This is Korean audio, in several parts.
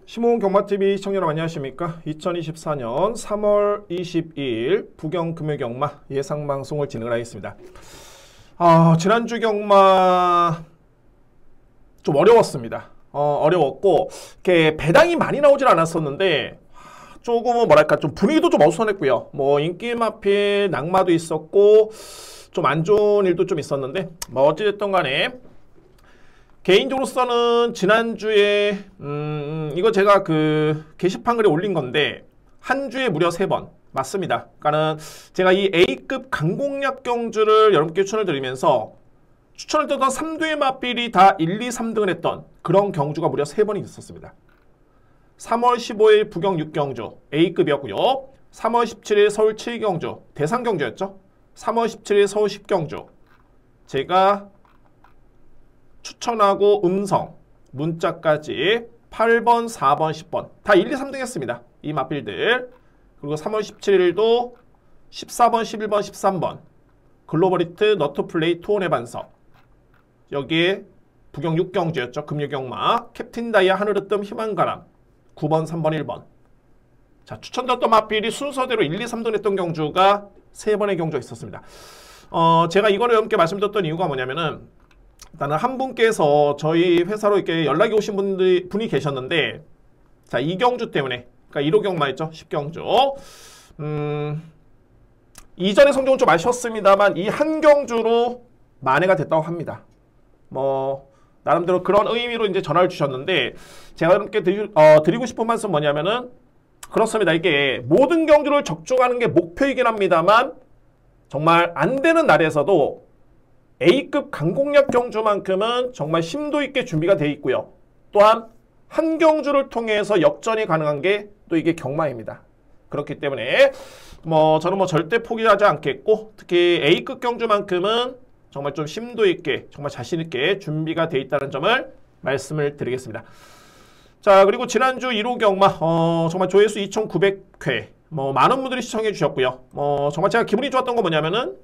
심호흡 경마TV 시청자 여러분 안녕하십니까? 2024년 3월 22일 부경금요경마 예상방송을 진행을 하겠습니다. 지난주 경마 좀 어려웠습니다. 어려웠고 이렇게 배당이 많이 나오질 않았었는데 조금은 뭐랄까 좀 분위기도 좀 어수선했고요. 뭐 인기마필 낙마도 있었고 좀 안 좋은 일도 좀 있었는데 뭐 어찌됐든 간에 개인적으로서는 지난주에 이거 제가 그 게시판 글에 올린 건데 한 주에 무려 3번 맞습니다. 그러니까는 제가 이 A급 강공략 경주를 여러분께 추천을 드리면서 추천을 드렸던 3두의 마필이 다 1, 2, 3등을 했던 그런 경주가 무려 3번이 있었습니다. 3월 15일 부경 6경주 A급이었고요. 3월 17일 서울 7경주 대상 경주였죠. 3월 17일 서울 10경주 제가 추천하고 음성, 문자까지 8번, 4번, 10번 다 1, 2, 3등 했습니다. 이 마필들. 그리고 3월 17일도 14번, 11번, 13번 글로벌히트, 너트플레이, 투혼의 반석 여기에 부경 6경주였죠. 금요경마 캡틴 다이아, 하늘으뜸, 희망가람 9번, 3번, 1번 자 추천드렸던 마필이 순서대로 1, 2, 3등 했던 경주가 3번의 경주가 있었습니다. 제가 이거를 여러분께 말씀드렸던 이유가 뭐냐면은 일단은 한 분께서 저희 회사로 이렇게 연락이 오신 분이 계셨는데 자, 이 경주 때문에 그러니까 1호 경마였죠. 10경주 이전의 성적은 좀 아쉬웠습니다만 이 한 경주로 만회가 됐다고 합니다. 뭐 나름대로 그런 의미로 이제 전화를 주셨는데 제가 이렇게 드리고 싶은 말씀 뭐냐면은 그렇습니다. 이게 모든 경주를 적중하는 게 목표이긴 합니다만 정말 안 되는 날에서도 A급 강공략 경주만큼은 정말 심도 있게 준비가 되어 있고요. 또한 한 경주를 통해서 역전이 가능한 게 또 이게 경마입니다. 그렇기 때문에 저는 절대 포기하지 않겠고 특히 A급 경주만큼은 정말 좀 심도 있게 정말 자신 있게 준비가 되어 있다는 점을 말씀을 드리겠습니다. 자 그리고 지난주 1호 경마 정말 조회수 2,900회 많은 분들이 시청해 주셨고요. 정말 제가 기분이 좋았던 건 뭐냐면은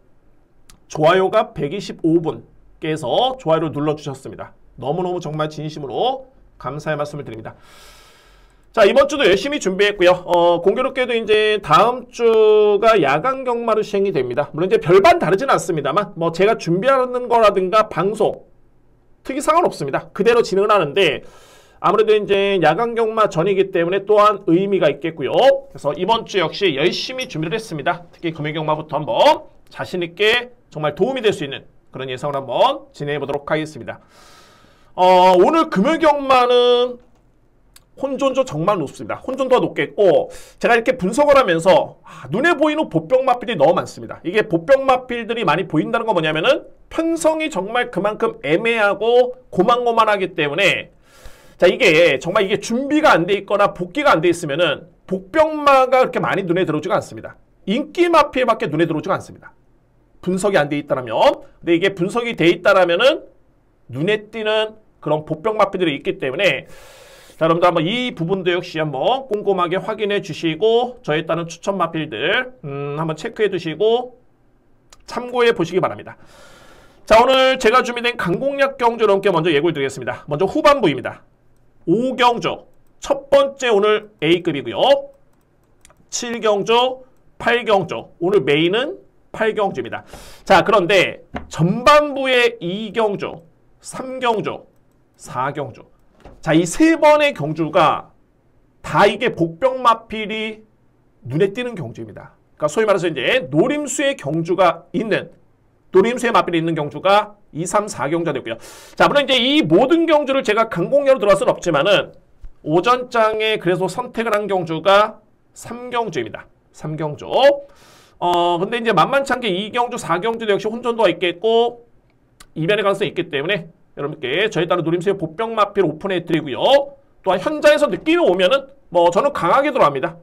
좋아요가 125분께서 좋아요를 눌러주셨습니다. 너무너무 정말 진심으로 감사의 말씀을 드립니다. 자 이번 주도 열심히 준비했고요. 공교롭게도 이제 다음 주가 야간 경마로 시행이 됩니다. 물론 이제 별반 다르지는 않습니다만 제가 준비하는 거라든가 방송 특이 상관없습니다. 그대로 진행을 하는데 아무래도 이제 야간 경마 전이기 때문에 또한 의미가 있겠고요. 그래서 이번 주 역시 열심히 준비를 했습니다. 특히 금요 경마부터 한번 자신 있게 정말 도움이 될 수 있는 그런 예상을 한번 진행해 보도록 하겠습니다. 오늘 금요경마는 혼존도 정말 높습니다. 혼존도가 높겠고 제가 이렇게 분석을 하면서 눈에 보이는 보병마필이 너무 많습니다. 이게 보병마필들이 많이 보인다는 건 뭐냐면은 편성이 정말 그만큼 애매하고 고만고만하기 때문에 자 이게 정말 이게 준비가 안 돼 있거나 복귀가 안 돼 있으면은 복병마가 그렇게 많이 눈에 들어오지가 않습니다. 인기마필밖에 눈에 들어오지가 않습니다. 분석이 안 돼 있다라면 근데 이게 분석이 돼 있다라면은 눈에 띄는 그런 보병마필들이 있기 때문에 자 여러분들 한번 이 부분도 역시 한번 꼼꼼하게 확인해 주시고 저에 따른 추천 마필들 한번 체크해 두시고 참고해 보시기 바랍니다. 자 오늘 제가 준비된 강공략 경주 여러분께 먼저 예고를 드리겠습니다. 먼저 후반부입니다. 5경주 첫 번째 오늘 A급이고요. 7경주 8경주 오늘 메인은 8경주입니다. 자 그런데 전반부의 2경주, 3경주, 4경주 자 이 3번의 경주가 다 이게 복병마필이 눈에 띄는 경주입니다. 그러니까 소위 말해서 이제 노림수의 경주가 있는 노림수의 마필이 있는 경주가 2, 3, 4경주가 됐고요. 자 물론 이제 이 모든 경주를 제가 강공략으로 들어갈 수는 없지만은 오전장에 그래서 선택을 한 경주가 3경주입니다. 3경주 근데 이제 만만치 않게 2경주, 4경주도 역시 혼전도가 있겠고 이변의 가능성이 있기 때문에 여러분께 저에 따른 노림수의 보병마필 오픈해 드리고요. 또한 현장에서 느낌이 오면은 저는 강하게 들어갑니다.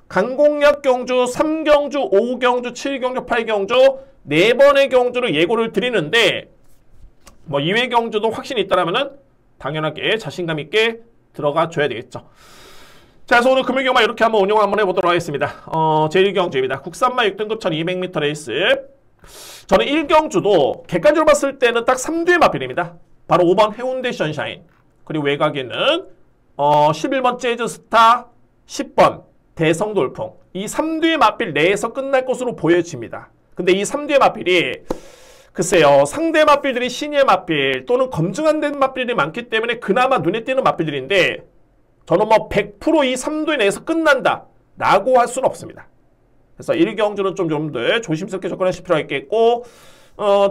강공략 경주 3경주, 5경주, 7경주, 8경주 4번의 경주를 예고를 드리는데 이외 경주도 확신이 있다라면은 당연하게 자신감 있게 들어가 줘야 되겠죠. 자, 그래서 오늘 금요경마 이렇게 한번 운영 한번 해보도록 하겠습니다. 제1경주입니다. 국산마 6등급 1200m 레이스. 저는 1경주도 객관적으로 봤을 때는 딱 3두의 마필입니다. 바로 5번 해운대 션샤인. 그리고 외곽에는 11번 재즈스타, 10번 대성돌풍. 이 3두의 맞필 내에서 끝날 것으로 보여집니다. 근데 이 3두의 맞필이 글쎄요, 상대 맞필들이 신의 맞필 또는 검증 안 된 맞필들이 많기 때문에 그나마 눈에 띄는 맞필들인데 저는 뭐 100% 이 3두의 내에서 끝난다 라고 할 수는 없습니다. 그래서 1경주는 좀 여러분들 조심스럽게 접근하실 필요가 있겠고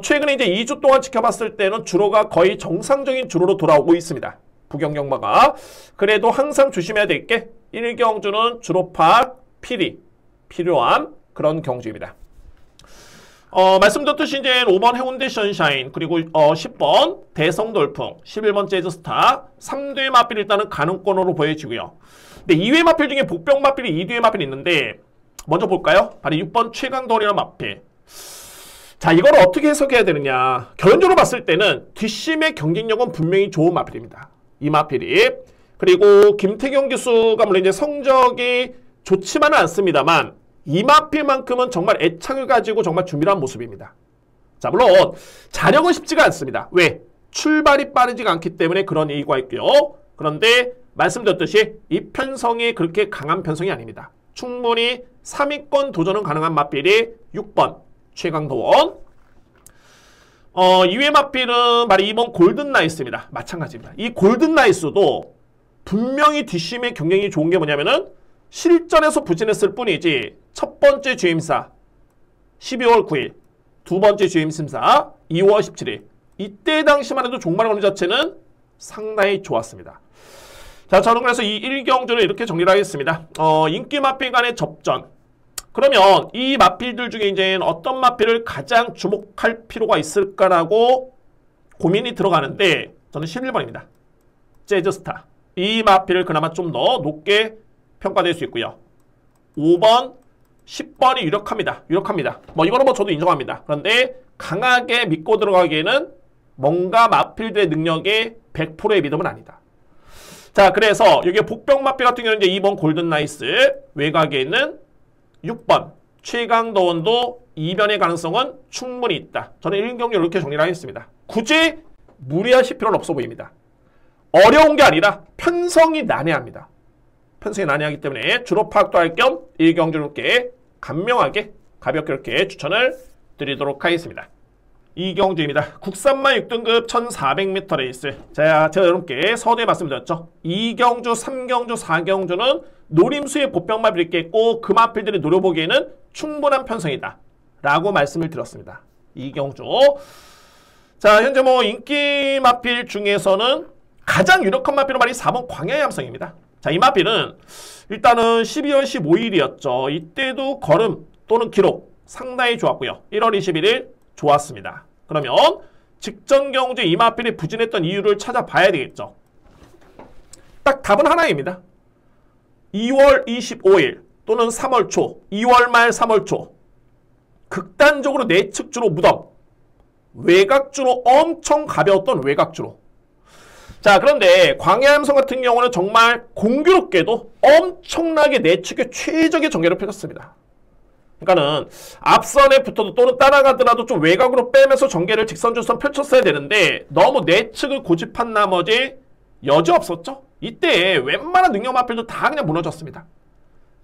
최근에 이제 2주 동안 지켜봤을 때는 주로가 거의 정상적인 주로로 돌아오고 있습니다. 부경경마가. 그래도 항상 조심해야 될 게 1경주는 주로파 필요한 그런 경주입니다. 말씀드렸듯이 이제 5번 해운대 선샤인, 그리고 10번 대성돌풍, 11번 재즈스타, 3두의 마필 일단은 가능권으로 보여지고요. 근데 2회 마필 중에 복병 마필이 2두의 마필이 있는데 먼저 볼까요? 바로 6번 최강돌이라는 마필. 자, 이걸 어떻게 해석해야 되느냐. 결론적으로 봤을 때는 뒷심의 경쟁력은 분명히 좋은 마필입니다. 이 마필이. 그리고 김태경 교수가 물론 이제 성적이 좋지만은 않습니다만 이 마필만큼은 정말 애착을 가지고 정말 준비를 한 모습입니다. 자, 물론 자력은 쉽지가 않습니다. 왜? 출발이 빠르지가 않기 때문에 그런 얘기가 있고요. 그런데 말씀드렸듯이 이 편성이 그렇게 강한 편성이 아닙니다. 충분히 3위권 도전은 가능한 마필이 6번 최강도원. 2회 마필은 바로 2번 골든나이스입니다. 마찬가지입니다. 이 골든나이스도 분명히 뒷심의 경쟁이 좋은 게 뭐냐면은 실전에서 부진했을 뿐이지 첫 번째 주임사 12월 9일, 두 번째 주임심사 2월 17일 이때 당시만 해도 종말의 어느 자체는 상당히 좋았습니다. 자, 저는 그래서 이 1경주를 이렇게 정리를 하겠습니다. 인기 마필 간의 접전. 그러면 이 마필들 중에 이제 어떤 마필을 가장 주목할 필요가 있을까라고 고민이 들어가는데 저는 11번입니다. 재즈스타. 이 마필을 그나마 좀 더 높게 평가될 수 있고요. 5번, 10번이 유력합니다. 뭐 이거는 뭐 저도 인정합니다. 그런데 강하게 믿고 들어가기에는 뭔가 마필들의 능력에 100%의 믿음은 아니다. 자, 그래서 여기 복병 마필 같은 경우는 이제 2번 골든나이스, 외곽에 있는 6번 최강도원도 이변의 가능성은 충분히 있다. 저는 1경기 이렇게 정리를 하겠습니다. 굳이 무리하실 필요는 없어 보입니다. 어려운 게 아니라 편성이 난해합니다. 편성이 난해하기 때문에 주로 파악도 할 겸 1경주를 이렇게 간명하게 가볍게 이렇게 추천을 드리도록 하겠습니다. 2경주입니다. 국산만 6등급 1400m 레이스. 제가 여러분께 서두에 말씀드렸죠. 2경주, 3경주, 4경주는 노림수의 보병 마필이 있겠고 그 마필들이 노려보기에는 충분한 편성이다 라고 말씀을 드렸습니다. 2경주. 자, 현재 뭐 인기 마필 중에서는 가장 유력한 마필은 바로 4번 광야의 함성입니다. 자, 이 마필은 일단은 12월 15일이었죠. 이때도 걸음 또는 기록 상당히 좋았고요. 1월 21일 좋았습니다. 그러면 직전 경주에 이 마필이 부진했던 이유를 찾아봐야 되겠죠. 딱 답은 하나입니다. 2월 25일 또는 3월 초, 2월 말 3월 초 극단적으로 내측주로 무덤, 외곽주로 엄청 가벼웠던 외곽주로. 자, 그런데 광야함성 같은 경우는 정말 공교롭게도 엄청나게 내측에 최적의 전개를 펼쳤습니다. 그러니까는 앞선에 붙어도 또는 따라가더라도 좀 외곽으로 빼면서 전개를 직선주선 펼쳤어야 되는데 너무 내측을 고집한 나머지 여지 없었죠. 이때 웬만한 능력 마필도 다 그냥 무너졌습니다.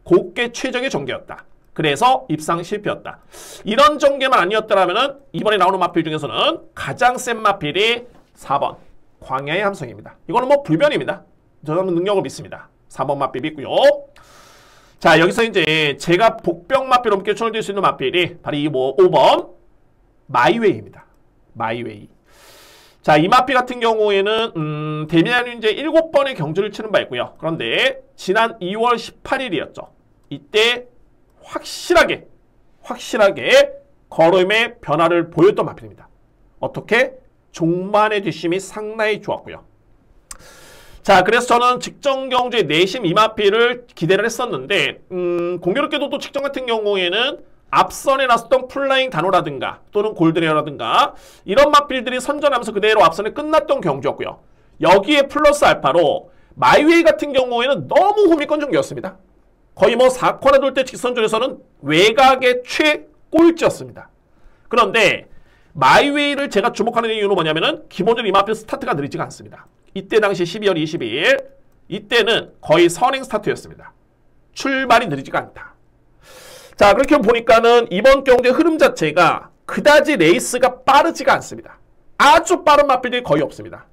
곱게 최적의 전개였다. 그래서 입상 실패였다. 이런 전개만 아니었더라면 이번에 나오는 마필 중에서는 가장 센 마필이 4번 광야의 함성입니다. 이거는 뭐 불변입니다. 저는 능력을 믿습니다. 4번 마필 믿고요. 자, 여기서 이제 제가 복병 마필 넘게 추천을 드릴 수 있는 마필이 바로 이 5번 마이웨이입니다. 마이웨이. 자, 이 마필 같은 경우에는 데미안이 이제 7번의 경주를 치는 바 있고요. 그런데 지난 2월 18일이었죠. 이때 확실하게 걸음의 변화를 보였던 마필입니다. 어떻게? 종반의 뒷심이 상당히 좋았고요. 자, 그래서 저는 직전 경주의 내심 이 마필을 기대를 했었는데 공교롭게도 또 직전 같은 경우에는 앞선에 나섰던 플라잉 단호라든가 또는 골드레어라든가 이런 마필들이 선전하면서 그대로 앞선에 끝났던 경주였고요. 여기에 플러스 알파로 마이웨이 같은 경우에는 너무 호미권 전개였습니다. 거의 뭐 4코너 돌 때 직선줄에서는 외곽의 최꼴찌였습니다. 그런데 마이웨이를 제가 주목하는 이유는 뭐냐면은 기본적으로 이 마필 스타트가 느리지가 않습니다. 이때 당시 12월 22일 이때는 거의 선행 스타트였습니다. 출발이 느리지가 않다. 자, 그렇게 보니까는 이번 경주의 흐름 자체가 그다지 레이스가 빠르지가 않습니다. 아주 빠른 마필들이 거의 없습니다.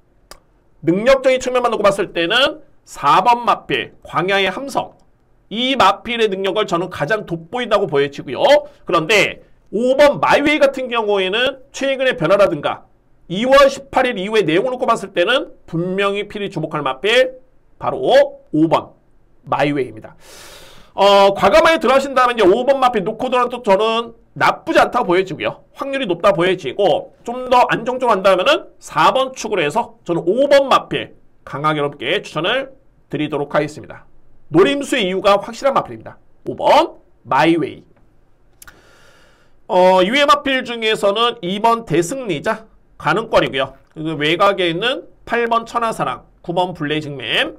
능력적인 측면만 놓고 봤을 때는 4번 마필, 광야의 함성. 이 마필의 능력을 저는 가장 돋보인다고 보여지고요. 그런데 5번 마이웨이 같은 경우에는 최근의 변화라든가 2월 18일 이후의 내용을 놓고 봤을 때는 분명히 필히 주목할 마필 바로 5번 마이웨이입니다. 과감하게 들어가신다면 이제 5번 마필 놓고 들어도 저는 나쁘지 않다고 보여지고요. 확률이 높다 보여지고 좀 더 안정적으로 한다면은 4번 축으로 해서 저는 5번 마필 강하게 여러분께 추천을 드리도록 하겠습니다. 노림수의 이유가 확실한 마필입니다. 5번 마이웨이. 이외 마필 중에서는 2번 대승리자 가능권이고요. 외곽에 있는 8번 천하사랑, 9번 블레이징맨.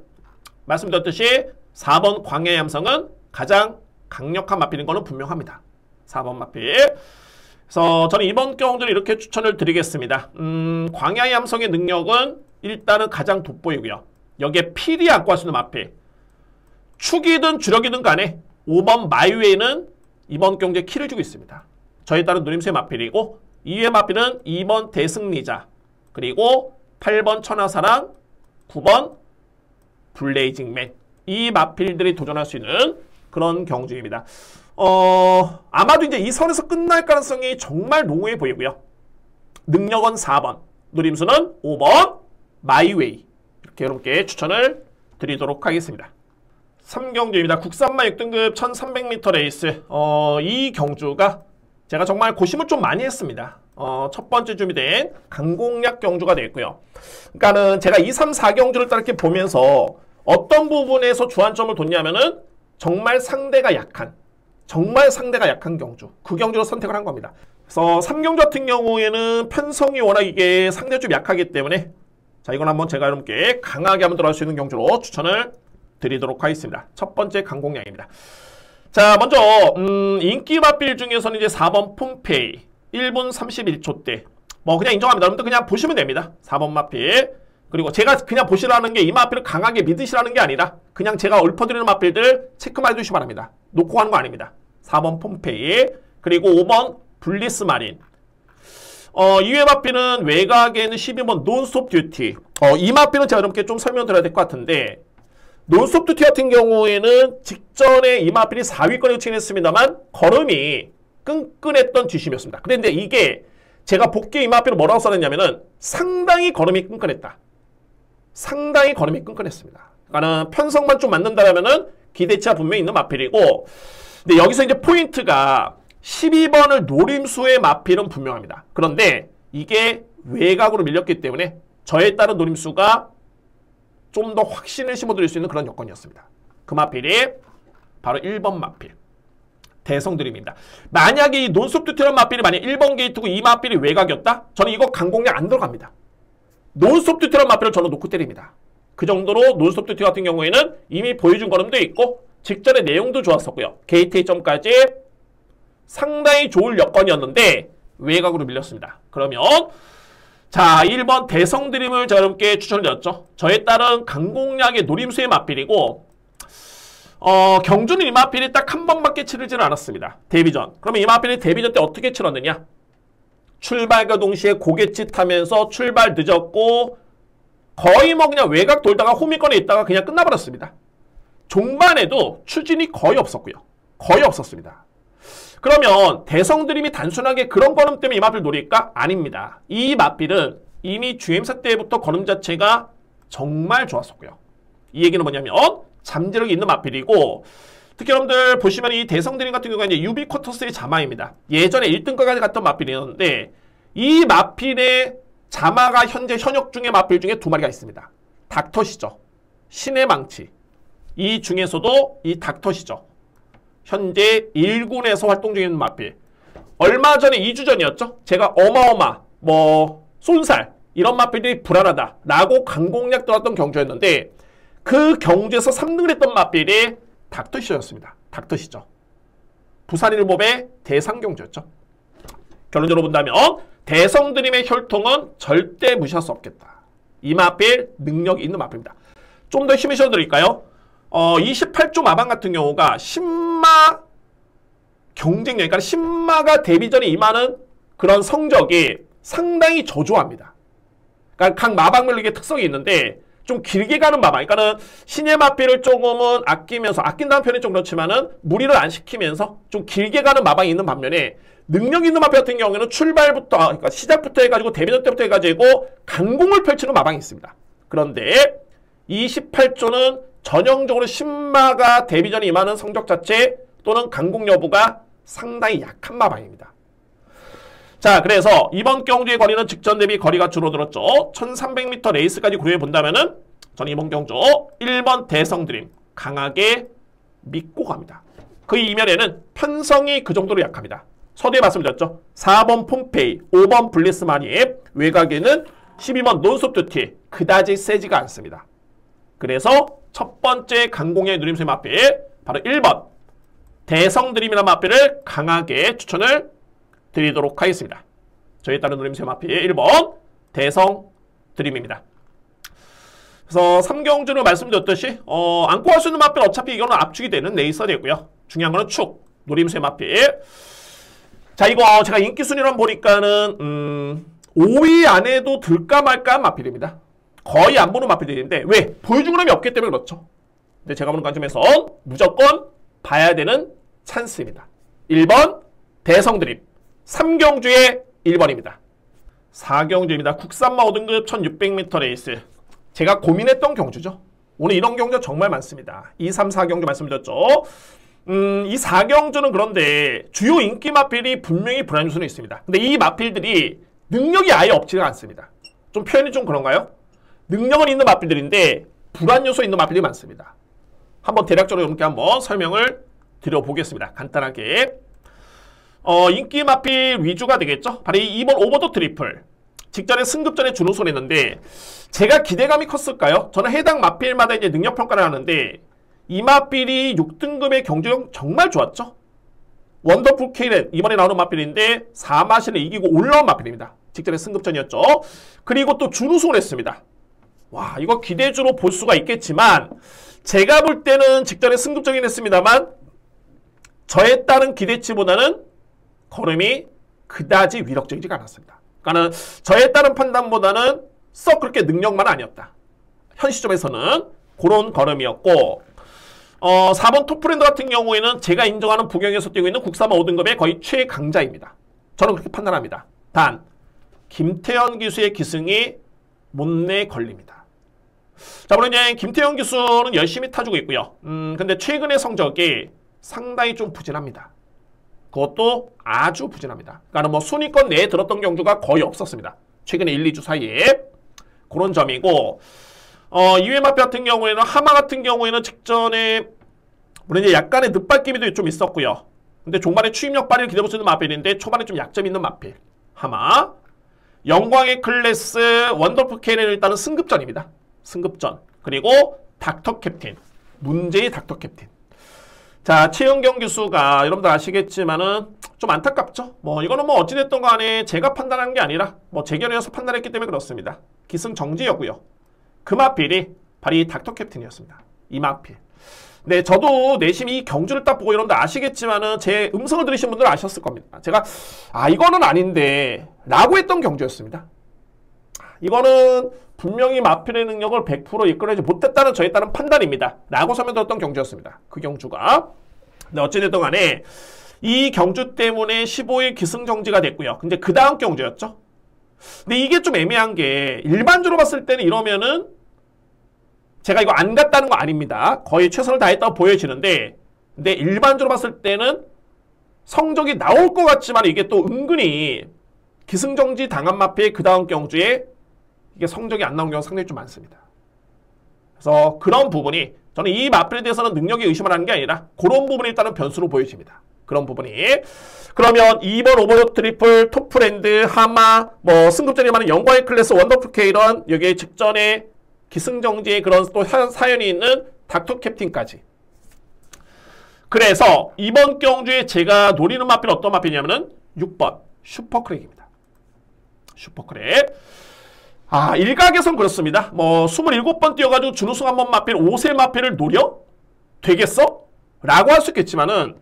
말씀드렸듯이 4번 광야의 함성은 가장 강력한 마필인 거는 분명합니다. 4번 마필. 그래서 저는 이번 경주를 이렇게 추천을 드리겠습니다. 광야의 함성의 능력은 일단은 가장 돋보이고요. 여기에 필히 안고 할 수 있는 마필. 축이든 주력이든 간에 5번 마이웨이는 이번 경주에 키를 주고 있습니다. 저에 따른 누림수의 마필이고 2회 마필은 2번 대승리자 그리고 8번 천하사랑 9번 블레이징맨 이 마필들이 도전할 수 있는 그런 경주입니다. 아마도 이제 이 선에서 끝날 가능성이 정말 농후해 보이고요. 능력은 4번, 누림수는 5번 마이웨이 이렇게 여러분께 추천을 드리도록 하겠습니다. 3경주입니다. 국산마 6등급 1300m 레이스. 이 경주가 제가 정말 고심을 좀 많이 했습니다. 첫 번째 준비된 강공략 경주가 되겠고요. 그러니까는 제가 2, 3, 4경주를 딱 이렇게 보면서 어떤 부분에서 주안점을 뒀냐면은 정말 상대가 약한 경주. 그 경주로 선택을 한 겁니다. 그래서 3경주 같은 경우에는 편성이 워낙 이게 상대가 좀 약하기 때문에 자, 이건 한번 제가 여러분께 강하게 한번 들어갈 수 있는 경주로 추천을 드리도록 하겠습니다. 첫 번째 강공략입니다. 자, 먼저 인기 마필 중에서는 이제 4번 폼페이 1분 31초대 뭐 그냥 인정합니다. 여러분들 그냥 보시면 됩니다. 4번 마필. 그리고 제가 그냥 보시라는 게 이 마필을 강하게 믿으시라는 게 아니라 그냥 제가 읊어드리는 마필들 체크만 해주시기 바랍니다. 놓고 하는 거 아닙니다. 4번 폼페이 그리고 5번 블리스 마린. 이외 마필은 외곽에 있는 12번 논스톱 듀티. 이 마필은 제가 여러분께 좀 설명드려야 될 것 같은데 논스톱 듀티 같은 경우에는 직전에 이 마필이 4위권에 진했습니다만 걸음이 끈끈했던 뒷심이었습니다. 그런데 이게 제가 복귀 이 마필을 뭐라고 써냈냐면은 상당히 걸음이 끈끈했다. 상당히 걸음이 끈끈했습니다. 그러니까는 편성만 좀 맞는다면은 기대치가 분명히 있는 마필이고 근데 여기서 이제 포인트가 12번을 노림수의 마필은 분명합니다. 그런데 이게 외곽으로 밀렸기 때문에 저에 따른 노림수가 좀 더 확신을 심어드릴 수 있는 그런 여건이었습니다. 그 마필이 바로 1번 마필. 대성드림입니다. 만약에 이 논스톱 듀티라는 마필이 만약 1번 게이트고 이 마필이 외곽이었다? 저는 이거 강공략 안 들어갑니다. 논스톱 듀티라는 마필을 저는 놓고 때립니다. 그 정도로 논스톱 듀티 같은 경우에는 이미 보여준 걸음도 있고 직전의 내용도 좋았었고요. 게이트 A점까지 상당히 좋을 여건이었는데 외곽으로 밀렸습니다. 그러면 자 1번 대성드림을 제가 여러분께 추천을 드렸죠. 저에 따른 강공략의 노림수의 마필이고 경주는 이 마필이 딱 한 번밖에 치르지는 않았습니다. 데뷔전. 그러면 이 마필이 데뷔전 때 어떻게 치렀느냐? 출발과 동시에 고갯짓 하면서 출발 늦었고 거의 뭐 그냥 외곽 돌다가 호미권에 있다가 그냥 끝나버렸습니다. 종반에도 추진이 거의 없었고요. 거의 없었습니다. 그러면 대성드림이 단순하게 그런 걸음 때문에 이 마필 노릴까? 아닙니다. 이 마필은 이미 GM사 때부터 걸음 자체가 정말 좋았었고요. 이 얘기는 뭐냐면 잠재력이 있는 마필이고 특히 여러분들 보시면 이 대성드림 같은 경우가 이제 유비쿼터스의 자마입니다. 예전에 1등까지 갔던 마필이었는데 이 마필의 자마가 현재 현역 중에 마필 중에 2마리가 있습니다. 닥터시죠. 신의 망치. 이 중에서도 이 닥터시죠. 현재 1군에서 활동 중인 마필. 얼마 전에 2주 전이었죠. 제가 어마어마 쏜살 이런 마필들이 불안하다라고 강공략 들어왔던 경주였는데 그 경주에서 3등을 했던 마필이 닥터시였습니다. 닥터시죠. 부산일봅의 대상경주였죠. 결론적으로 본다면 대성드림의 혈통은 절대 무시할 수 없겠다. 이 마필 능력이 있는 마필입니다. 좀 더 힘을 실어드릴까요? 28조 마방 같은 경우가 신마 경쟁력, 그러니까 신마가 데뷔전에 임하는 그런 성적이 상당히 저조합니다. 그러니까 각 마방별로 이게 특성이 있는데 좀 길게 가는 마방, 그러니까는 신의 마필을 조금은 아끼면서, 아낀다는 표현이 좀 그렇지만은 무리를 안 시키면서 좀 길게 가는 마방이 있는 반면에 능력 있는 마필 같은 경우에는 출발부터, 그러니까 시작부터 해가지고 데뷔전 때부터 해가지고 강공을 펼치는 마방이 있습니다. 그런데 28조는 전형적으로 신마가 데뷔전에 임하는 성적 자체 또는 강공 여부가 상당히 약한 마방입니다. 자, 그래서 이번 경주의 거리는 직전 대비 거리가 줄어들었죠. 1300m 레이스까지 고려해 본다면은 저는 이번 경주 1번 대성드림 강하게 믿고 갑니다. 그 이면에는 편성이 그 정도로 약합니다. 서두에 말씀드렸죠. 4번 폼페이, 5번 블리스마니의 외곽에는 12번 논스톱 듀티 그다지 세지가 않습니다. 그래서 첫 번째 강공의 누림수의 마필 바로 1번 대성드림이라는 마필을 강하게 추천을 드리도록 하겠습니다. 저에 따른 누림수의 마필 1번 대성드림입니다. 그래서 3경주를 말씀드렸듯이 안고 할 수 있는 마필 어차피 이거는 압축이 되는 네이서리고요. 중요한 거는 축, 누림수의 마필. 자, 이거 제가 인기 순위로 보니까는 5위 안에도 들까 말까 한 마필입니다. 거의 안 보는 마필들인데 왜? 보여주는 놈이 없기 때문에 그렇죠. 근데 제가 보는 관점에서 무조건 봐야 되는 찬스입니다. 1번 대성드림 3경주의 1번입니다. 4경주입니다. 국산마 5등급 1600m 레이스. 제가 고민했던 경주죠. 오늘 이런 경주가 정말 많습니다. 2, 3, 4경주 말씀드렸죠. 이 4경주는 그런데 주요 인기 마필이 분명히 불안 요소는 있습니다. 근데 이 마필들이 능력이 아예 없지가 않습니다. 좀 표현이 좀 그런가요? 능력은 있는 마필들인데 불안 요소 있는 마필이 많습니다. 한번 대략적으로 여러분께 한번 설명을 드려보겠습니다. 간단하게. 인기 마필 위주가 되겠죠. 바로 이 2번 오버더 트리플. 직전에 승급전에 준우승을 했는데 제가 기대감이 컸을까요? 저는 해당 마필마다 이제 능력 평가를 하는데 이 마필이 6등급의 경주력 정말 좋았죠. 원더풀 케이렌 이번에 나오는 마필인데 4마신을 이기고 올라온 마필입니다. 직전에 승급전이었죠. 그리고 또 준우승을 했습니다. 와, 이거 기대주로 볼 수가 있겠지만 제가 볼 때는 직전에 승급전이긴 했습니다만 저에 따른 기대치보다는 걸음이 그다지 위력적이지가 않았습니다. 그러니까 저에 따른 판단보다는 썩 그렇게 능력만 아니었다. 현 시점에서는 그런 걸음이었고 4번 톱프렌드 같은 경우에는 제가 인정하는 부경에서 뛰고 있는 국산마 5등급의 거의 최강자입니다. 저는 그렇게 판단합니다. 단 김태현 기수의 기승이 못내 걸립니다. 자, 물론 이제 김태현 기수는 열심히 타주고 있고요. 근데 최근의 성적이 상당히 좀 부진합니다. 그것도 아주 부진합니다. 그러니까 뭐 순위권 내에 들었던 경주가 거의 없었습니다. 최근에 1, 2주 사이에. 그런 점이고, 이외 마필 같은 경우에는, 하마 같은 경우에는 직전에, 물론 이제 약간의 늦발기미도 좀 있었고요. 근데 종반에 추임력 발휘를 기대볼 수 있는 마필인데, 초반에 좀 약점 있는 마필. 하마. 영광의 클래스, 원더풀 케이렌은 일단은 승급전입니다. 승급전. 그리고 닥터 캡틴. 문제의 닥터 캡틴. 자, 최은경 교수가 여러분들 아시겠지만은 좀 안타깝죠? 뭐 이거는 뭐 어찌됐든 간에 제가 판단한 게 아니라 뭐 제 견해에서 판단했기 때문에 그렇습니다. 기승정지였고요. 그 마필이 바로 이 닥터 캡틴이었습니다. 이 마필. 네, 저도 내심 이 경주를 딱 보고 여러분들 아시겠지만은 제 음성을 들으신 분들은 아셨을 겁니다. 제가 이거는 아닌데 라고 했던 경주였습니다. 이거는 분명히 마필의 능력을 100% 이끌어내지 못했다는 저에 따른 판단입니다. 라고 설명드렸던 경주였습니다. 그 경주가. 근데 어찌됐든 간에 이 경주 때문에 15일 기승정지가 됐고요. 근데 그 다음 경주였죠. 근데 이게 좀 애매한 게 일반적으로 봤을 때는 이러면은 제가 이거 안 갔다는 거 아닙니다. 거의 최선을 다했다고 보여지는데 근데 일반적으로 봤을 때는 성적이 나올 것 같지만 이게 또 은근히 기승정지 당한 마필 그 다음 경주에 이게 성적이 안 나온 경우가 상당히 좀 많습니다. 그래서 그런 부분이 저는 이 마필에 대해서는 능력에 의심을 하는 게 아니라 그런 부분이 일단은 변수로 보여집니다. 그런 부분이. 그러면 2번 오버더 트리플, 톱프렌드, 하마, 뭐 승급전이 많은 영광의 클래스, 원더풀 케이런, 여기에 직전에 기승정지의 그런 또 사연이 있는 닥터 캡틴까지. 그래서 이번 경주에 제가 노리는 마필은 어떤 마필이냐면은 6번 슈퍼크랙입니다. 슈퍼크랙. 일각에선 그렇습니다. 뭐 27번 뛰어가지고 준우승 한번 마필 5세 마필을 노려? 되겠어? 라고 할 수 있겠지만은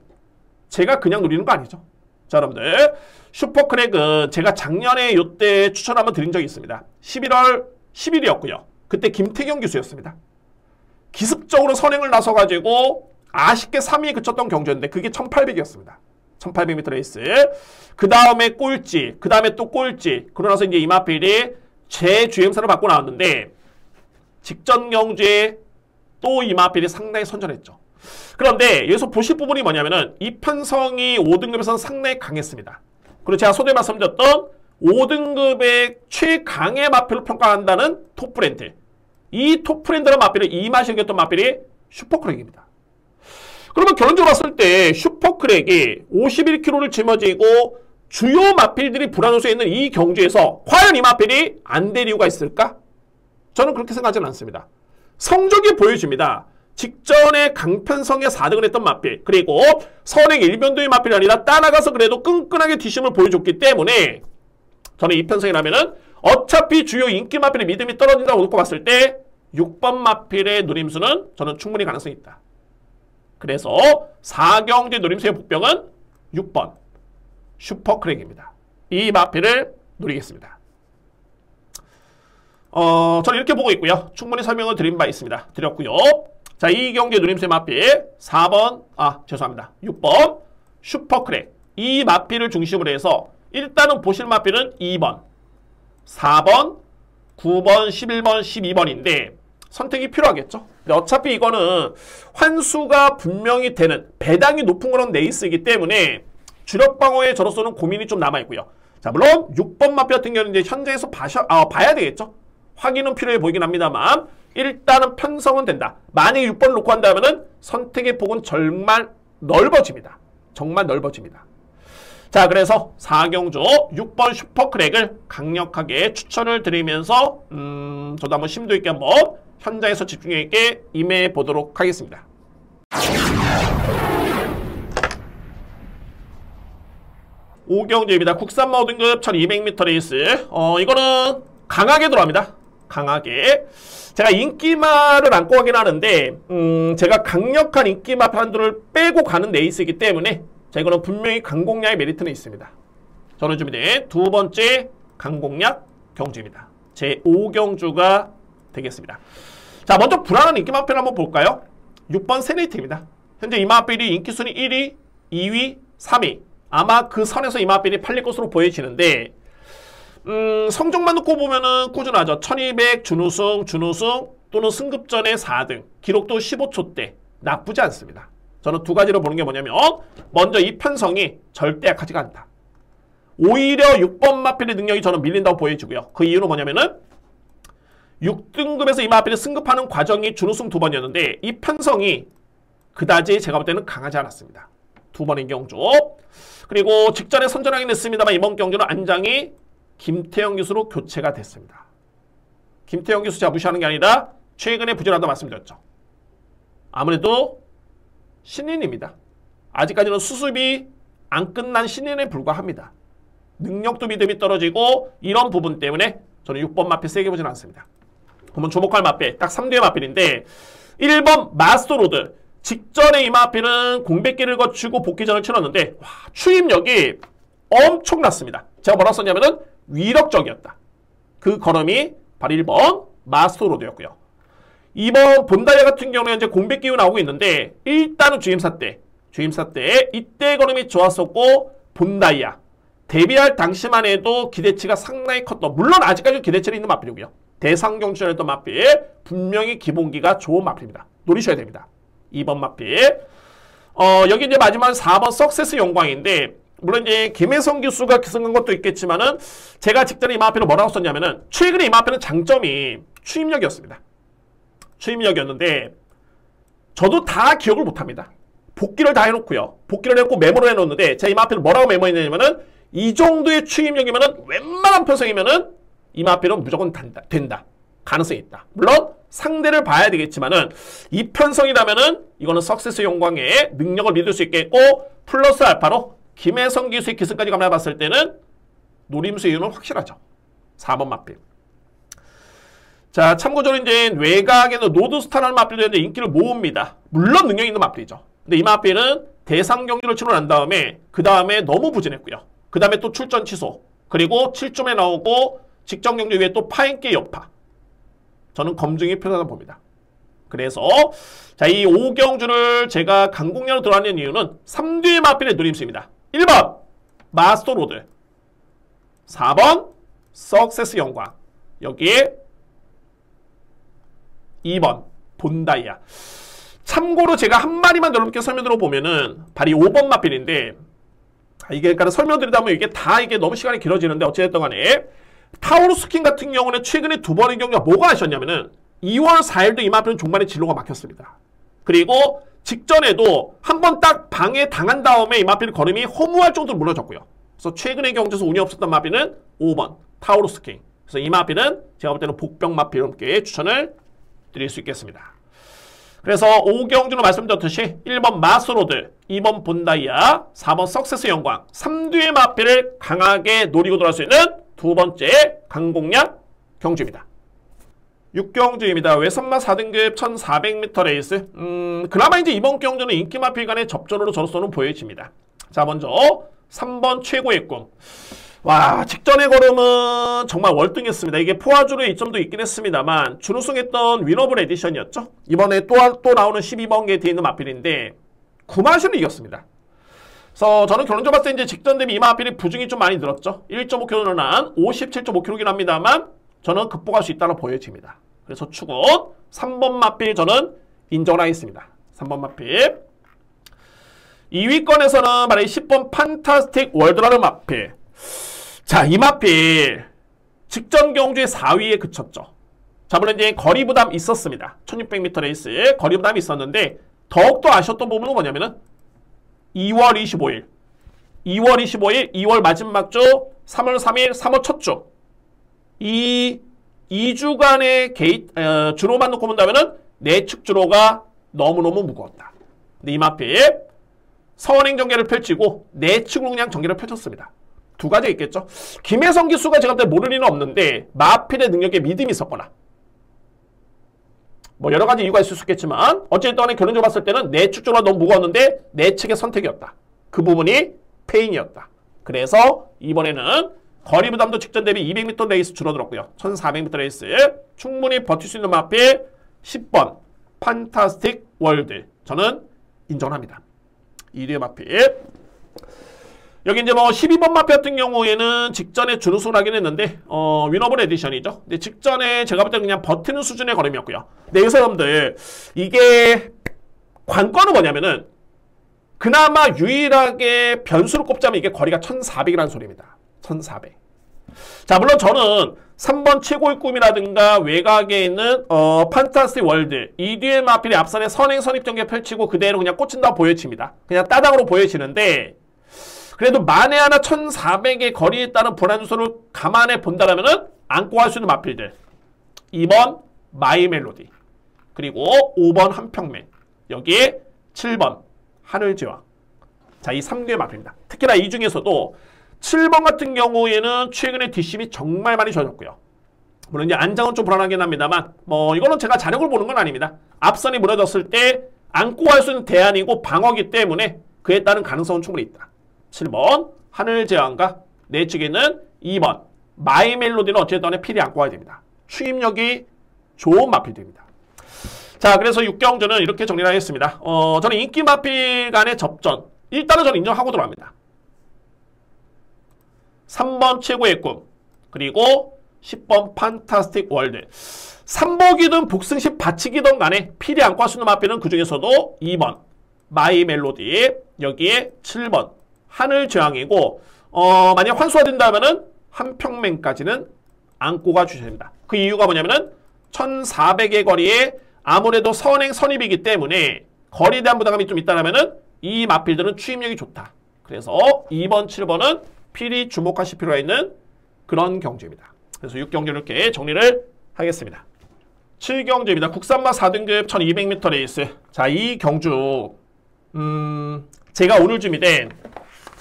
제가 그냥 노리는 거 아니죠. 자, 여러분들 슈퍼크랙은 제가 작년에 요때 추천 한번 드린 적이 있습니다. 11월 10일이었고요. 그때 김태경 기수였습니다. 기습적으로 선행을 나서가지고 아쉽게 3위에 그쳤던 경주였는데 그게 1800이었습니다. 1800m 레이스. 그 다음에 꼴찌, 그 다음에 또 꼴찌. 그러고 나서 이제 이마필이 제 주행사를 받고 나왔는데 직전 경주에 또 이마필이 상당히 선전했죠. 그런데 여기서 보실 부분이 뭐냐면은 이편성이 5등급에서는 상당히 강했습니다. 그리고 제가 소대에 말씀드렸던 5등급의 최강의 마필로 평가한다는 톱브랜드. 이 톱브랜드라는 마필을 이 맛이 생겼던 마필이 슈퍼크랙입니다. 그러면 결론적으로 봤을 때 슈퍼크랙이 51km를 짊어지고 주요 마필들이 불안호수에 있는 이 경주에서 과연 이 마필이 안 될 이유가 있을까? 저는 그렇게 생각하지는 않습니다. 성적이 보여줍니다. 직전에 강편성에 4등을 했던 마필, 그리고 선행 1변도의 마필이 아니라 따라가서 그래도 끈끈하게 뒷심을 보여줬기 때문에 저는 이 편성이라면은 어차피 주요 인기 마필의 믿음이 떨어진다고 놓고 봤을 때 6번 마필의 노림수는 저는 충분히 가능성이 있다. 그래서 4경제 노림수의 복병은 6번 슈퍼크랙입니다. 이 마필을 노리겠습니다. 저는 이렇게 보고 있고요. 충분히 설명을 드린 바 있습니다. 드렸고요. 자, 이 경제 노림수의 마필 4번, 죄송합니다. 6번 슈퍼크랙. 이 마필을 중심으로 해서 일단은 보실 마필은 2번, 4번, 9번, 11번, 12번인데 선택이 필요하겠죠. 근데 어차피 이거는 환수가 분명히 되는 배당이 높은 그런 레이스이기 때문에 주력 방어에 저로서는 고민이 좀 남아있고요. 자, 물론 6번 마필 같은 경우는 이제 현장에서 봐야 되겠죠. 확인은 필요해 보이긴 합니다만 일단은 편성은 된다. 만약에 6번을 놓고 한다면은 선택의 폭은 정말 넓어집니다. 정말 넓어집니다. 자, 그래서 4경주 6번 슈퍼크랙을 강력하게 추천을 드리면서 저도 한번 심도 있게 한번 현장에서 집중 있게 임해 보도록 하겠습니다. 오경주입니다. 국산마 5등급 1200m 레이스. 이거는 강하게 들어갑니다. 강하게. 제가 인기마를 안고 가긴 하는데 제가 강력한 인기마 판도를 빼고 가는 레이스이기 때문에 자, 이거는 분명히 강공략의 메리트는 있습니다. 저는 준비된 두 번째 강공략 경주입니다. 제 5경주가 되겠습니다. 자, 먼저 불안한 인기마필 한번 볼까요? 6번 세네이트입니다. 현재 이마필이 인기순위 1위, 2위, 3위. 아마 그 선에서 이마필이 팔릴 것으로 보여지는데 성적만 놓고 보면은 꾸준하죠. 1200 준우승 또는 승급전에 4등. 기록도 15초대. 나쁘지 않습니다. 저는 두 가지로 보는 게 뭐냐면 먼저 이 편성이 절대 약하지가 않다. 오히려 6번 마필의 능력이 저는 밀린다고 보여지고요. 그 이유는 뭐냐면은 6등급에서 이 마필이 승급하는 과정이 준우승 2번이었는데 이 편성이 그다지 제가 볼 때는 강하지 않았습니다. 2번인 경주. 그리고 직전에 선전하긴 했습니다만 이번 경주는 안장이 김태형 교수로 교체가 됐습니다. 김태형 교수 제가 무시하는 게 아니라 최근에 부진하다고 말씀드렸죠. 아무래도 신인입니다. 아직까지는 수습이 안 끝난 신인에 불과합니다. 능력도 믿음이 떨어지고 이런 부분 때문에 저는 6번 마필 세게 보진 않습니다. 그러면 주목할 마필 딱 3대의 마필인데 1번 마스터로드. 직전에 이 마필은 공백기를 거치고 복귀전을 치렀는데 추임력이 엄청났습니다. 제가 뭐라고 썼냐면은 위력적이었다. 그 걸음이 바로 1번 마스터로드였고요. 2번 본다이아 같은 경우는 이제 공백 기후 나오고 있는데 일단은 주임사 때 이때 걸음이 좋았었고 본다이아 데뷔할 당시만 해도 기대치가 상당히 컸던 물론 아직까지 기대치는 있는 마필이고요. 대상경주전했던 마필 분명히 기본기가 좋은 마필입니다. 노리셔야 됩니다. 2번 마필 여기 이제 마지막 4번 석세스 영광인데 물론 이제 김혜성 교수가 기승한 것도 있겠지만은 제가 직전에 이 마필을 뭐라고 썼냐면은 최근에 이 마필은 장점이 추임력이었습니다. 추임력이었는데 저도 다 기억을 못합니다. 복귀를 다 해놓고요. 복귀를 했고 메모를 해놓는데 제가 이 마필을 뭐라고 메모했냐면은 이 정도의 추임력이면은 웬만한 편성이면은 이 마필은 무조건 된다. 가능성이 있다. 물론 상대를 봐야 되겠지만은 이 편성이라면은 이거는 석세스 영광의 능력을 믿을 수 있겠고 플러스 알파로 김혜성 기수의 기승까지 감안해 봤을 때는 노림수 이유는 확실하죠. 4번 마필. 자, 참고적으로 이제 외곽에는 노드스타라는 마필도 있는데 인기를 모읍니다. 물론 능력 있는 마필이죠. 근데 이 마필은 대상 경기를 치르고 난 다음에 그 다음에 너무 부진했고요. 그 다음에 또 출전 취소. 그리고 7점에 나오고 직전 경기 위에 또 파인게 여파. 저는 검증이 필요하다고 봅니다. 그래서 자, 이 5경주를 제가 강공략으로 들어가는 이유는 3뒤의 마필의 누림수입니다. 1번 마스터로드, 4번 석세스 영광, 여기에 2번 본다이아. 참고로 제가 한 마리만 여러분께 설명드려 보면은 바로 5번 마필인데, 이게 그러니까 설명드리다 보면 이게 다 이게 너무 시간이 길어지는데, 어찌됐든 간에 타우루스 킹 같은 경우는 최근에 2번의 경기가 뭐가 하셨냐면은 2월 4일도 이 마필은 종반에 진로가 막혔습니다. 그리고 직전에도 한 번 딱 방해 당한 다음에 이 마필 걸음이 허무할 정도로 무너졌고요. 그래서 최근의 경기에서 운이 없었던 마필은 5번 타우루스 킹. 그래서 이 마필은 제가 볼 때는 복병 마필 함께 추천을 드릴 수 있겠습니다. 그래서 5경주로 말씀드렸듯이 1번 마스로드, 2번 본다이아, 4번 석세스 영광, 3뒤의 마필을 강하게 노리고 돌아올 수 있는 두 번째 강공략 경주입니다. 6경주입니다. 외선마 4등급 1400m 레이스. 그나마 이제 이번 경주는 인기 마필 간의 접전으로 저로서는 보여집니다. 자, 먼저 3번 최고의 꿈. 와, 직전의 걸음은 정말 월등했습니다. 이게 포화주로의 이점도 있긴 했습니다만 준우승했던 위너블 에디션이었죠. 이번에 또 나오는 12번 게이트에 있는 마필인데 9마시를 이겼습니다. 그래서 저는 결론적으로 봤을 때 이제 직전 대비 이 마필이 부중이 좀 많이 늘었죠. 1.5kg는 한 57.5kg긴 합니다만 저는 극복할 수 있다고 보여집니다. 그래서 추군 3번 마필 저는 인정하겠습니다. 3번 마필. 2위권에서는 바로 10번 판타스틱 월드라는 마필. 자, 이 마필 직전 경주의 4위에 그쳤죠. 자, 물론 이제 거리 부담 있었습니다. 1600m 레이스 거리 부담이 있었는데 더욱더 아쉬웠던 부분은 뭐냐면은 2월 25일, 2월 마지막 주, 3월 3일, 3월 첫 주. 이 2주간의 주로만 놓고 본다면은 내측 주로가 너무너무 무거웠다. 근데 이 마필 선행 전개를 펼치고 내측으로 그냥 전개를 펼쳤습니다. 두 가지 있겠죠. 김혜성 기수가 제가 그때 모를 리는 없는데 마필의 능력에 믿음이 있었거나 뭐 여러 가지 이유가 있을 수 있겠지만 어쨌든 간에 결론적으로 봤을 때는 내측 주로가 너무 무거웠는데 내측의 선택이었다. 그 부분이 페인이었다. 그래서 이번에는 거리 부담도 직전 대비 200m 레이스 줄어들었고요. 1400m 레이스 충분히 버틸 수 있는 마필 10번 판타스틱 월드 저는 인정합니다. 1위의 마필. 여기 이제 뭐 12번 마필 같은 경우에는 직전에 준우승을 하긴 했는데 위너블 에디션이죠. 근데 직전에 제가 볼 때 그냥 버티는 수준의 걸음이었고요. 근데 여기서 여러분들 이게 관건은 뭐냐면은 그나마 유일하게 변수를 꼽자면 이게 거리가 1400이라는 소리입니다. 1400. 자, 물론 저는 3번 최고의 꿈이라든가 외곽에 있는 판타스틱 월드 이 뒤에 마필이 앞선에 선행 선입 전개 펼치고 그대로 그냥 꽂힌다고 보여집니다. 그냥 따닥으로 보여지는데 그래도 만에 하나 1400의 거리에 따른 불안 요소를 감안해 본다면은 안고 갈 수 있는 마필들 2번 마이 멜로디 그리고 5번 한평맨 여기에 7번 하늘제왕. 자, 이 3개의 마필입니다. 특히나 이 중에서도 7번 같은 경우에는 최근에 뒷심이 정말 많이 좋아졌고요. 물론 이제 안장은 좀 불안하긴 합니다만 뭐 이거는 제가 자력을 보는 건 아닙니다. 앞선이 무너졌을 때 안고 갈 수 있는 대안이고 방어기 때문에 그에 따른 가능성은 충분히 있다. 7번 하늘제왕과 내측에 있는 2번 마이 멜로디는 어쨌든 필히 안고 가야 됩니다. 추임력이 좋은 마필들입니다. 자, 그래서 6경주는 이렇게 정리를 하겠습니다. 저는 인기 마필 간의 접전 일단은 저는 인정하고 들어갑니다. 3번 최고의 꿈 그리고 10번 판타스틱 월드 3복이든 복승식 받치기든 간에 필히 안고 갈 수 있는 마필은 그 중에서도 2번 마이 멜로디 여기에 7번 하늘제왕이고 만약 환수가 된다면은 한평맨까지는 안고 가 주셔야 됩니다. 그 이유가 뭐냐면은 1400의 거리에 아무래도 선행 선입이기 때문에 거리에 대한 부담감이 좀 있다면은 이 마필들은 추임력이 좋다. 그래서 2번, 7번은 필히 주목하실 필요가 있는 그런 경주입니다. 그래서 6경주 이렇게 정리를 하겠습니다. 7경주입니다. 국산마 4등급 1200m 레이스. 자, 이 경주 제가 오늘 준비된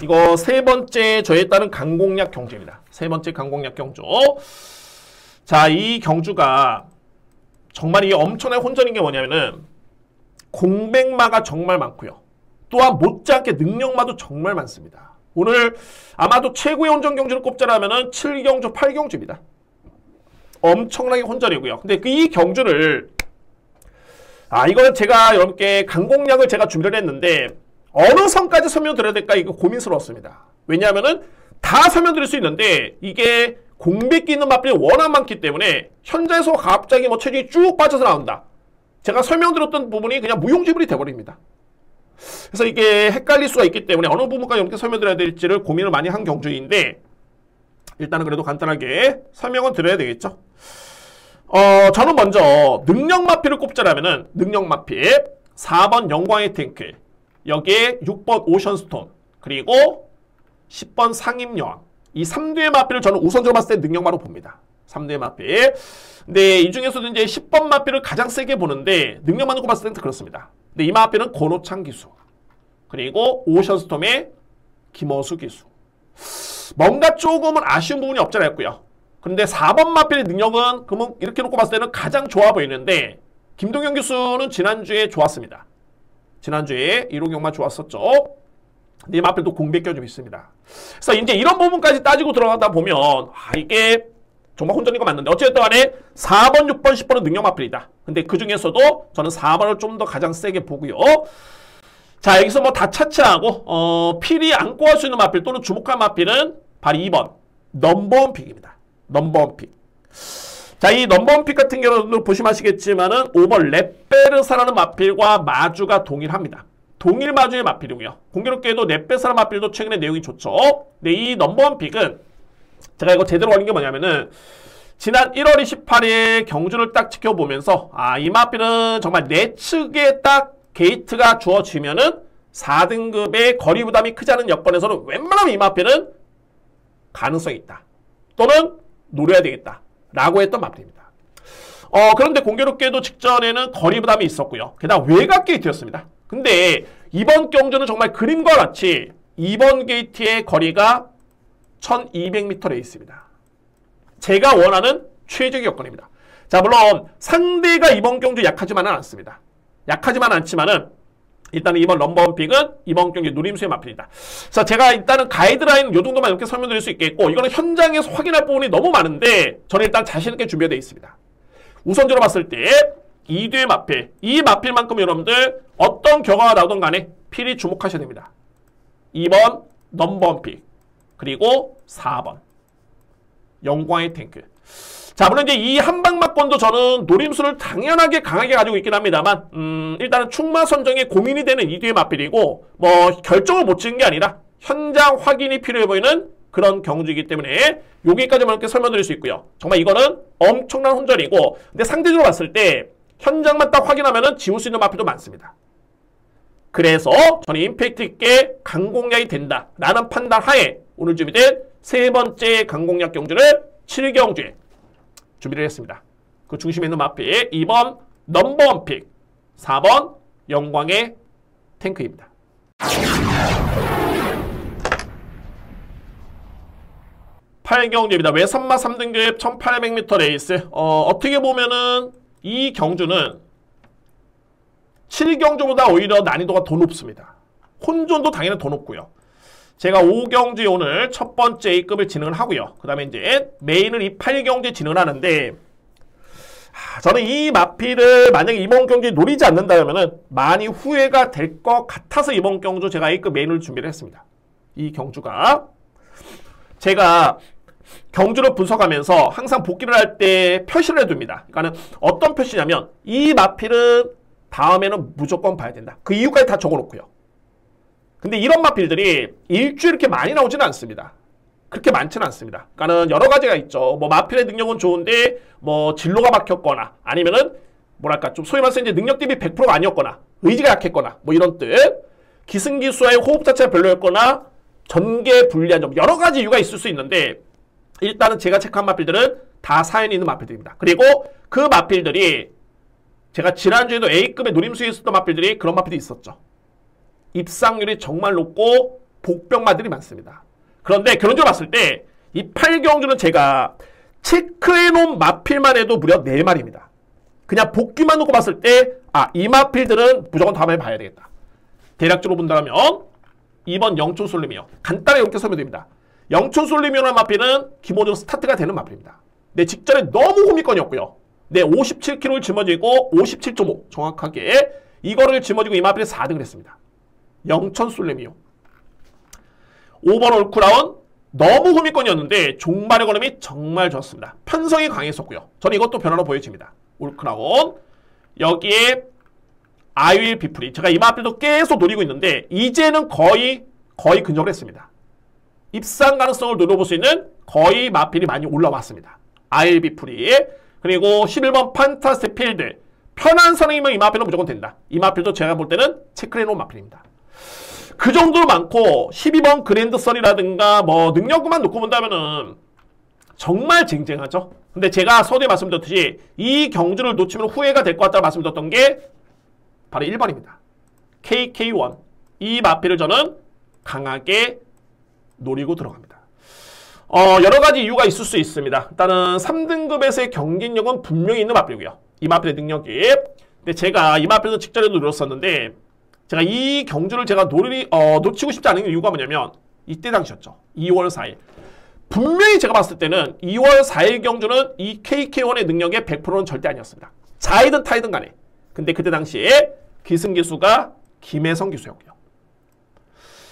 이거 세 번째 저에 따른 강공략 경주입니다. 세 번째 강공략 경주. 자, 이 경주가 정말 이게 엄청난 혼전인 게 뭐냐면은 공백마가 정말 많고요. 또한 못지않게 능력마도 정말 많습니다. 오늘 아마도 최고의 혼전 경주를 꼽자라면은 7경주, 8경주입니다. 엄청나게 혼전이고요. 근데 이 경주를 이거는 제가 여러분께 강공략을 제가 준비를 했는데 어느 선까지 설명드려야 될까 이거 고민스러웠습니다. 왜냐하면은 다 설명드릴 수 있는데 이게 공백기 있는 마필이 워낙 많기 때문에 현장에서 갑자기 뭐 체중이 쭉 빠져서 나온다. 제가 설명드렸던 부분이 그냥 무용지물이 돼버립니다. 그래서 이게 헷갈릴 수가 있기 때문에 어느 부분까지 이렇게 설명드려야 될지를 고민을 많이 한 경주인데 일단은 그래도 간단하게 설명은 드려야 되겠죠. 저는 먼저 능력 마필을 꼽자라면은 능력 마필 4번 영광의 탱크, 여기에 6번 오션스톤, 그리고 10번 상임여왕, 이 3두의 마필을 저는 우선적으로 봤을 때 능력마로 봅니다. 3두의 마필. 근데 이 중에서도 이제 10번 마필을 가장 세게 보는데 능력만 놓고 봤을 때는 그렇습니다. 근데 이 마필은 권호창 기수, 그리고 오션스톰의 김어수 기수. 뭔가 조금은 아쉬운 부분이 없지 않아 있고요. 그런데 4번 마필의 능력은 그러면 이렇게 놓고 봤을 때는 가장 좋아 보이는데 김동현 교수는 지난주에 좋았습니다. 지난주에 1호경만 좋았었죠. 근데 이 마필도 공백기가 좀 있습니다. 그래서 이제 이런 부분까지 따지고 들어가다 보면 이게 정말 혼전인 거 맞는데 어쨌든 간에 4번, 6번, 10번은 능력 마필이다. 근데 그 중에서도 저는 4번을 좀 더 가장 세게 보고요. 자, 여기서 뭐 다 차치하고 필이 안고 할 수 있는 마필 또는 주목할 마필은 바로 2번 넘버원 픽입니다. 넘버원 픽. 자, 이 넘버원 픽 같은 경우는 보시면 아시겠지만은 5번 렛베르사라는 마필과 마주가 동일합니다. 동일 마주의 마필이고요. 공교롭게도 렛베르사라는 마필도 최근에 내용이 좋죠. 근데 이 넘버원 픽은 제가 이거 제대로 걸린 게 뭐냐면은 지난 1월 28일 경주를 딱 지켜보면서 이 마필은 정말 내 측에 딱 게이트가 주어지면은 4등급의 거리 부담이 크지 않은 여건에서는 웬만하면 이 마필은 가능성이 있다. 또는 노려야 되겠다. 라고 했던 마필입니다. 그런데 공교롭게도 직전에는 거리 부담이 있었고요. 게다가 외곽 게이트였습니다. 근데 이번 경주는 정말 그림과 같이 2번 게이트의 거리가 1200m에 있습니다. 제가 원하는 최적의 여건입니다. 자, 물론 상대가 이번 경주 약하지만은 않습니다. 약하지만 않지만은 일단은 이번 넘버원 픽은 이번 경기 누림수의 마필이다. 자, 제가 일단은 가이드라인 요 정도만 이렇게 설명드릴 수 있겠고 이거는 현장에서 확인할 부분이 너무 많은데 저는 일단 자신있게 준비되어 있습니다. 우선적으로 봤을 때 2두의 마필, 이 마필만큼 여러분들 어떤 결과가 나오든 간에 필히 주목하셔야 됩니다. 2번 넘버원 픽, 그리고 4번 영광의 탱크. 자, 물론 이제 이 한방막권도 저는 노림수를 당연하게 강하게 가지고 있긴 합니다만 일단은 충마 선정에 고민이 되는 2두의 마필이고 뭐 결정을 못 지은 게 아니라 현장 확인이 필요해 보이는 그런 경주이기 때문에 여기까지만 이렇게 설명드릴 수 있고요. 정말 이거는 엄청난 혼전이고 근데 상대적으로 봤을 때 현장만 딱 확인하면은 지울 수 있는 마필도 많습니다. 그래서 저는 임팩트 있게 강공략이 된다라는 판단 하에 오늘 준비된 세 번째 강공략 경주를 7경주에 준비를 했습니다. 그 중심에 있는 마필 2번 넘버원 픽, 4번 영광의 탱크입니다. 8경주입니다. 외선마 3등급 1800m 레이스. 어떻게 보면은 이 경주는 7경주보다 오히려 난이도가 더 높습니다. 혼존도 당연히 더 높고요. 제가 5경주에 오늘 첫 번째 A급을 진행을 하고요. 그 다음에 이제 메인을 이 8경주에 진행을 하는데 저는 이 마필을 만약에 이번 경주에 노리지 않는다면 많이 후회가 될 것 같아서 이번 경주 제가 A급 메인을 준비를 했습니다. 이 경주가 제가 경주를 분석하면서 항상 복귀를 할 때 표시를 해둡니다. 그러니까 어떤 표시냐면 이 마필은 다음에는 무조건 봐야 된다. 그 이유까지 다 적어놓고요. 근데 이런 마필들이 일주일에 이렇게 많이 나오지는 않습니다. 그렇게 많지는 않습니다. 그러니까는 여러 가지가 있죠. 뭐 마필의 능력은 좋은데 뭐 진로가 막혔거나 아니면은 뭐랄까 좀 소위 말해서 이제 능력 대비 100%가 아니었거나 의지가 약했거나 뭐 이런 뜻. 기승기수와의 호흡 자체가 별로였거나 전개 불리한 점 여러 가지 이유가 있을 수 있는데 일단은 제가 체크한 마필들은 다 사연이 있는 마필들입니다. 그리고 그 마필들이 제가 지난주에도 A급의 노림수에 있었던 마필들이 그런 마필이 있었죠. 입상률이 정말 높고 복병마들이 많습니다. 그런데 결론적으로 봤을 때 이 8경주는 제가 체크해놓은 마필만 해도 무려 4마리입니다. 그냥 복귀만 놓고 봤을 때 이 마필들은 무조건 다음에 봐야 되겠다. 대략적으로 본다면 2번 영촌 솔리미오. 간단하게 이렇게 설명드립니다. 영촌 솔리미오라는 마필은 기본적으로 스타트가 되는 마필입니다. 내 직전에 너무 호미권이었고요. 내 57kg를 짊어지고 57.5 정확하게 이거를 짊어지고 이 마필이 4등을 했습니다. 영촌 솔리미오. 5번 올크라운 너무 호미권이었는데 종반의 걸음이 정말 좋았습니다. 편성이 강했었고요. 저는 이것도 변화로 보여집니다. 올크라운 여기에 아윌 비프리. 제가 이 마필도 계속 노리고 있는데 이제는 거의 근접을 했습니다. 입상 가능성을 노려볼 수 있는 거의 마필이 많이 올라왔습니다. 아윌 비프리. 그리고 11번 판타스틱 필드. 편한 선행이면 이 마필은 무조건 된다. 이 마필도 제가 볼 때는 체크해 놓은 마필입니다. 그 정도로 많고 12번 그랜드선이라든가 뭐 능력만 놓고 본다면은 정말 쟁쟁하죠. 근데 제가 서두에 말씀드렸듯이 이 경주를 놓치면 후회가 될 것 같다고 말씀드렸던 게 바로 1번입니다. KK1. 이 마필을 저는 강하게 노리고 들어갑니다. 여러 가지 이유가 있을 수 있습니다. 일단은 3등급에서의 경쟁력은 분명히 있는 마필이고요. 이 마필의 능력이. 근데 제가 이 마필도 직전에도 노렸었는데 제가 이 경주를 제가 놓치고 싶지 않은 이유가 뭐냐면 이때 당시였죠. 2월 4일. 분명히 제가 봤을 때는 2월 4일 경주는 이 KK1의 능력의 100%는 절대 아니었습니다. 자이든 타이든 간에. 근데 그때 당시에 기승기수가 김혜성 기수였고요.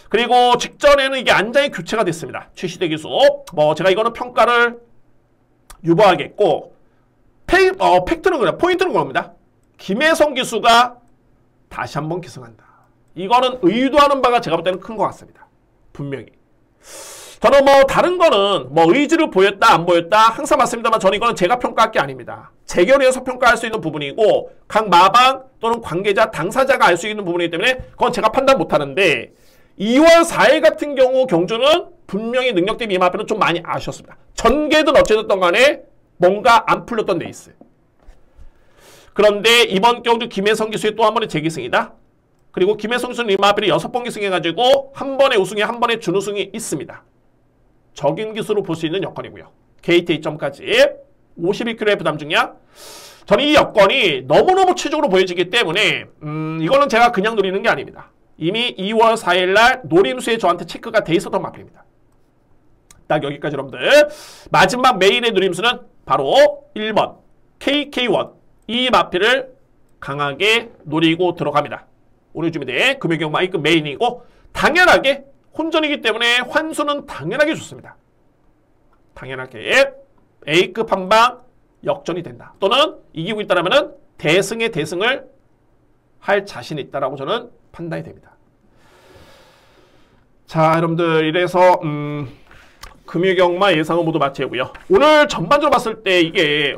그리고 직전에는 이게 안장이 교체가 됐습니다. 최시대 기수. 제가 이거는 평가를 유보하겠고 팩트는 그냥 포인트는 그럽니다. 김혜성 기수가 다시 한번 기승한다. 이거는 의도하는 바가 제가 볼 때는 큰 것 같습니다. 분명히. 저는 다른 거는 의지를 보였다 안 보였다 항상 말씀드립니다만 저는 이거는 제가 평가할 게 아닙니다. 재결의해서 평가할 수 있는 부분이고 각 마방 또는 관계자 당사자가 알 수 있는 부분이기 때문에 그건 제가 판단 못하는데 2월 4일 같은 경우 경주는 분명히 능력 대비 이 마필은 좀 많이 아쉬웠습니다. 전개든 어찌됐든 간에 뭔가 안 풀렸던 데 있어요. 그런데 이번 경주 김혜성 기수의 또 한 번의 재기승이다. 그리고 김혜성 기수는 이 마필이 6번 기승해가지고 한 번의 우승에 한 번의 준우승이 있습니다. 적임 기수로 볼 수 있는 여건이고요. 게이트 2점까지 51kg의 부담 중량. 저는 이 여건이 너무너무 최적으로 보여지기 때문에 이거는 제가 그냥 노리는 게 아닙니다. 이미 2월 4일날 노림수에 저한테 체크가 돼 있었던 마필입니다. 딱 여기까지 여러분들. 마지막 메인의 노림수는 바로 1번 KK1. 이 마필을 강하게 노리고 들어갑니다. 오늘 준비된 금요경마 A급 메인이고 당연하게 혼전이기 때문에 환수는 당연하게 좋습니다. 당연하게 A급 한방 역전이 된다. 또는 이기고 있다면 대승의 대승을 할 자신이 있다라고 저는 판단이 됩니다. 자, 여러분들 이래서 금요경마 예상은 모두 마치고요. 오늘 전반적으로 봤을 때 이게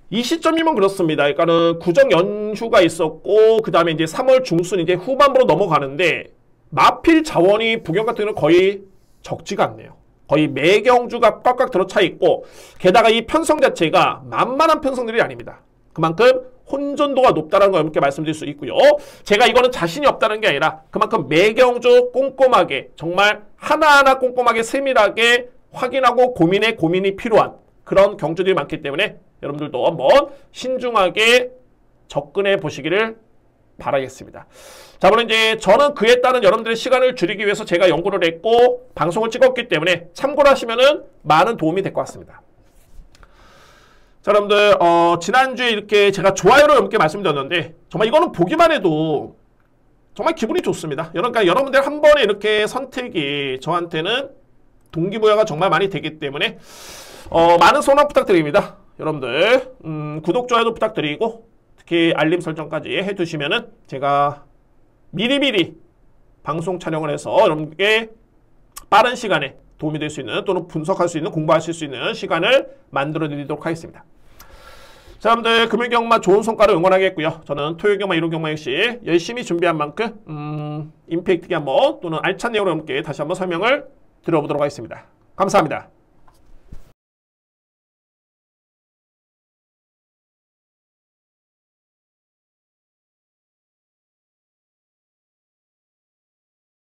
이 시점이면 그렇습니다. 그러니까는 구정 연휴가 있었고 그 다음에 이제 3월 중순 이제 후반부로 넘어가는데 마필 자원이 부경 같은 경우는 거의 적지가 않네요. 거의 매경주가 꽉꽉 들어차 있고 게다가 이 편성 자체가 만만한 편성들이 아닙니다. 그만큼 혼전도가 높다는 걸 여러분께 말씀드릴 수 있고요. 제가 이거는 자신이 없다는 게 아니라 그만큼 매경주 꼼꼼하게 정말 하나하나 꼼꼼하게 세밀하게 확인하고 고민이 필요한 그런 경주들이 많기 때문에 여러분들도 한번 신중하게 접근해 보시기를 바라겠습니다. 자, 물론 이제 저는 그에 따른 여러분들의 시간을 줄이기 위해서 제가 연구를 했고 방송을 찍었기 때문에 참고를 하시면은 많은 도움이 될 것 같습니다. 자, 여러분들 지난주에 이렇게 제가 좋아요로 여러분께 말씀드렸는데 정말 이거는 보기만 해도 정말 기분이 좋습니다. 그러니까 여러분들 한 번에 이렇게 선택이 저한테는 동기부여가 정말 많이 되기 때문에 많은 소원 부탁드립니다. 여러분들 구독, 좋아요도 부탁드리고 특히 알림 설정까지 해두시면은 제가 미리미리 방송 촬영을 해서 여러분께 빠른 시간에 도움이 될 수 있는 또는 분석할 수 있는 공부하실 수 있는 시간을 만들어 드리도록 하겠습니다. 자, 여러분들 금요경마 좋은 성과를 응원하겠고요. 저는 토요경마, 일요경마 역시 열심히 준비한 만큼 임팩트기 한번 또는 알찬 내용으로 여러분께 다시 한번 설명을 드려보도록 하겠습니다. 감사합니다.